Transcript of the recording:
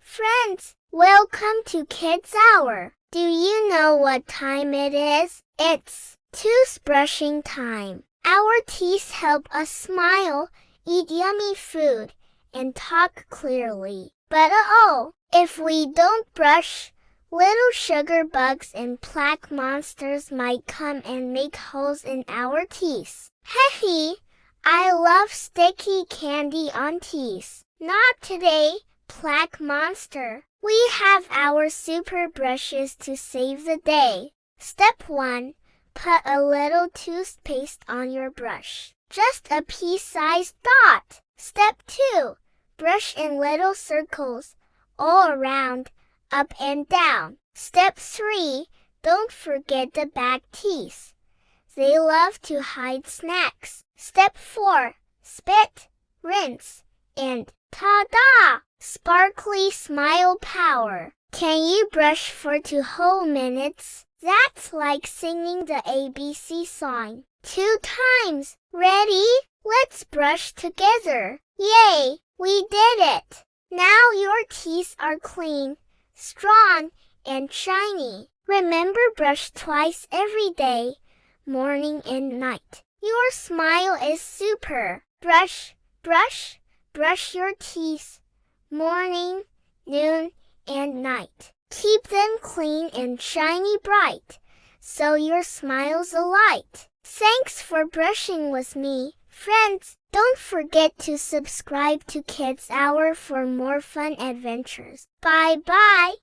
Friends, welcome to Kids Hour. Do you know what time it is? It's toothbrushing time. Our teeth help us smile, eat yummy food, and talk clearly. But if we don't brush, little sugar bugs and plaque monsters might come and make holes in our teeth. Heh, I love sticky candy on teeth. Not today, plaque monster. We have our super brushes to save the day. Step 1. Put a little toothpaste on your brush. Just a pea-sized dot. Step 2. Brush in little circles, all around, up and down. Step 3. Don't forget the back teeth. They love to hide snacks. Step 4. Spit, rinse, and ta-da! Sparkly smile power. Can you brush for 2 whole minutes? That's like singing the ABC song 2 times. Ready? Let's brush together. Yay! We did it! Now your teeth are clean, strong, and shiny. Remember, brush twice every day, morning and night. Your smile is super. Brush, brush, brush your teeth. Morning, noon, and night. Keep them clean and shiny bright, so your smile's a light. Thanks for brushing with me, friends. Don't forget to subscribe to Kids Hour for more fun adventures. Bye-bye.